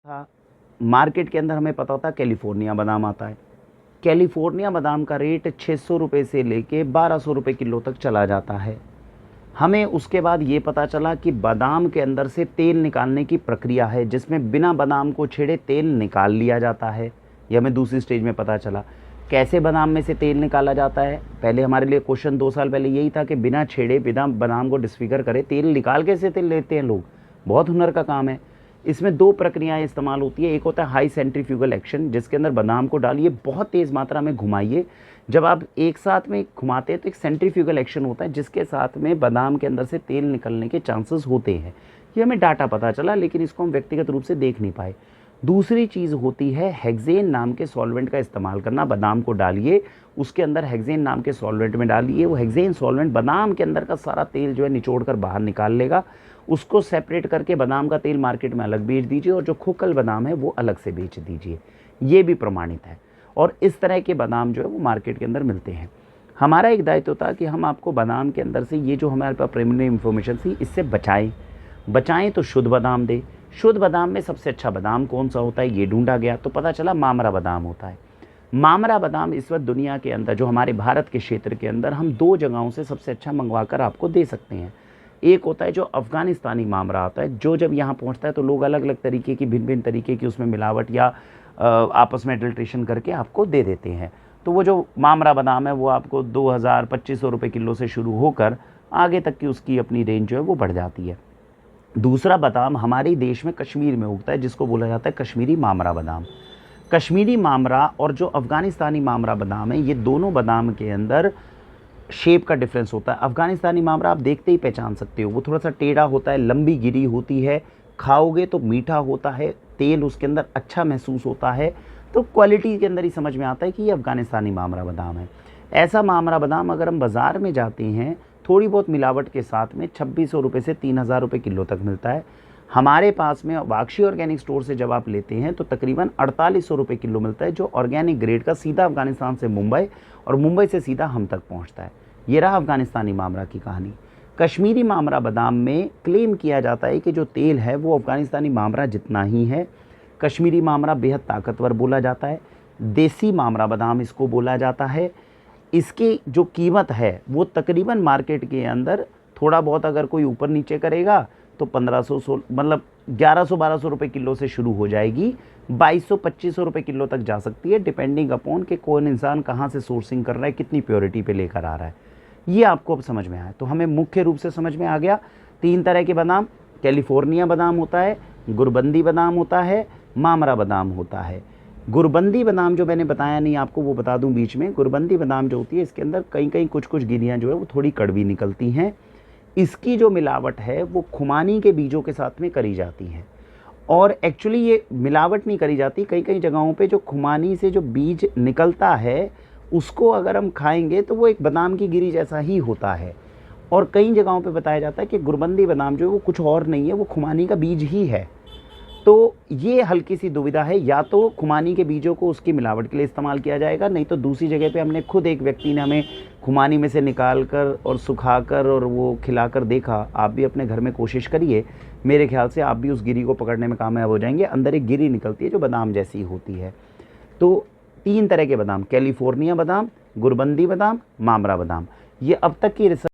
था, मार्केट के अंदर हमें पता होता है कैलिफोर्निया बादाम आता है। कैलिफोर्निया बादाम का रेट 600 रुपये से लेके 1200 रुपये किलो तक चला जाता है। हमें उसके बाद ये पता चला कि बादाम के अंदर से तेल निकालने की प्रक्रिया है, जिसमें बिना बादाम को छेड़े तेल निकाल लिया जाता है। ये हमें दूसरी स्टेज में पता चला। कैसे बादाम में से तेल निकाला जाता है? पहले हमारे लिए क्वेश्चन 2 साल पहले यही था कि बिना छेड़े, बिना बादाम को डिसफिगर करे तेल निकाल कैसे तेल लेते हैं लोग। बहुत हुनर का काम है। इसमें 2 प्रक्रियाएं इस्तेमाल होती है। एक होता है हाई सेंट्रीफ्यूगल एक्शन, जिसके अंदर बादाम को डालिए, बहुत तेज़ मात्रा में घुमाइए। जब आप एक साथ में घुमाते हैं तो एक सेंट्रीफ्यूगल एक्शन होता है, जिसके साथ में बादाम के अंदर से तेल निकलने के चांसेस होते हैं। ये हमें डाटा पता चला, लेकिन इसको हम व्यक्तिगत रूप से देख नहीं पाए। दूसरी चीज़ होती है हेक्सेन नाम के सॉल्वेंट का इस्तेमाल करना। बादाम को डालिए, उसके अंदर हेक्सेन नाम के सॉल्वेंट में डालिए। वो हेक्सेन सॉल्वेंट बादाम के अंदर का सारा तेल जो है निचोड़ कर बाहर निकाल लेगा। उसको सेपरेट करके बादाम का तेल मार्केट में अलग बेच दीजिए, और जो खोखल बादाम है वो अलग से बेच दीजिए। ये भी प्रमाणित है, और इस तरह के बादाम जो है वो मार्केट के अंदर मिलते हैं। हमारा एक दायित्व था कि हम आपको बादाम के अंदर से ये जो हमारे पास प्रीलिमिनरी इन्फॉर्मेशन थी, इससे बचाएं तो शुद्ध बादाम दे। शुद्ध बादाम में सबसे अच्छा बादाम कौन सा होता है, ये ढूंढा गया तो पता चला मामरा बादाम होता है। मामरा बादाम इस वक्त दुनिया के अंदर, जो हमारे भारत के क्षेत्र के अंदर, हम 2 जगहों से सबसे अच्छा मंगवा कर आपको दे सकते हैं। एक होता है जो अफ़गानिस्तानी मामरा आता है, जो जब यहाँ पहुँचता है तो लोग अलग अलग तरीके की, भिन्न भिन्न तरीके की उसमें मिलावट या आपस में एडल्ट्रेशन करके आपको दे देते हैं। तो वो जो मामरा बादाम है वो आपको 2000-2500 रुपये किलो से शुरू होकर आगे तक की उसकी अपनी रेंज जो है वो बढ़ जाती है। दूसरा बादाम हमारे देश में कश्मीर में उगता है, जिसको बोला जाता है कश्मीरी मामरा बादाम। कश्मीरी मामरा और जो अफ़गानिस्तानी मामरा बादाम है, ये दोनों बादाम के अंदर शेप का डिफरेंस होता है। अफ़गानिस्तानी मामरा आप देखते ही पहचान सकते हो, वो थोड़ा सा टेढ़ा होता है, लंबी गिरी होती है, खाओगे तो मीठा होता है, तेल उसके अंदर अच्छा महसूस होता है। तो क्वालिटी के अंदर ही समझ में आता है कि ये अफ़गानिस्तानी मामरा बादाम है। ऐसा मामरा बादाम अगर हम बाज़ार में जाते हैं, थोड़ी बहुत मिलावट के साथ में 2600 रुपये से 3000 रुपये किलो तक मिलता है। हमारे पास में वाक्षी ऑर्गेनिक स्टोर से जब आप लेते हैं तो तकरीबन 4800 रुपये किलो मिलता है, जो ऑर्गेनिक ग्रेड का, सीधा अफ़गानिस्तान से मुंबई और मुंबई से सीधा हम तक पहुंचता है। ये रहा अफ़गानिस्तानी मामरा की कहानी। कश्मीरी मामरा बादाम में क्लेम किया जाता है कि जो तेल है वो अफ़गानिस्तानी मामरा जितना ही है। कश्मीरी मामरा बेहद ताकतवर बोला जाता है। देसी मामरा बादाम इसको बोला जाता है। इसकी जो कीमत है वो तकरीबन मार्केट के अंदर थोड़ा बहुत अगर कोई ऊपर नीचे करेगा तो 1500 मतलब 1100-1200 रुपये किलो से शुरू हो जाएगी, 2200-2500 रुपये किलो तक जा सकती है, डिपेंडिंग अपॉन कि कौन इंसान कहाँ से सोर्सिंग कर रहा है, कितनी प्योरिटी पे लेकर आ रहा है। ये आपको अब समझ में आया। तो हमें मुख्य रूप से समझ में आ गया 3 तरह के बादाम। कैलिफोर्निया बादाम होता है, गुरबंदी बादाम होता है, मामरा बादाम होता है। गुरबंदी बादाम जो मैंने बताया नहीं आपको, वो बता दूं बीच में। गुरबंदी बादाम जो होती है, इसके अंदर कहीं कहीं कुछ कुछ गिरियाँ जो है वो थोड़ी कड़वी निकलती हैं। इसकी जो मिलावट है वो खुमानी के बीजों के साथ में करी जाती है, और एक्चुअली ये मिलावट नहीं करी जाती। कई कई जगहों पे जो खुमानी से जो बीज निकलता है उसको अगर हम खाएंगे तो वो एक बादाम की गिरी जैसा ही होता है। और कई जगहों पे बताया जाता है कि गुरबंदी बादाम जो है वो कुछ और नहीं है, वो खुमानी का बीज ही है। तो ये हल्की सी दुविधा है, या तो खुमानी के बीजों को उसकी मिलावट के लिए इस्तेमाल किया जाएगा, नहीं तो दूसरी जगह पे हमने खुद, एक व्यक्ति ने हमें खुमानी में से निकाल कर और सुखाकर और वो खिलाकर देखा। आप भी अपने घर में कोशिश करिए, मेरे ख्याल से आप भी उस गिरी को पकड़ने में कामयाब हो जाएंगे। अंदर एक गिरी निकलती है जो बादाम जैसी होती है। तो 3 तरह के बादाम, कैलिफोर्निया बादाम, गुरबंदी बादाम, मामरा बादाम, ये अब तक की रिसर्च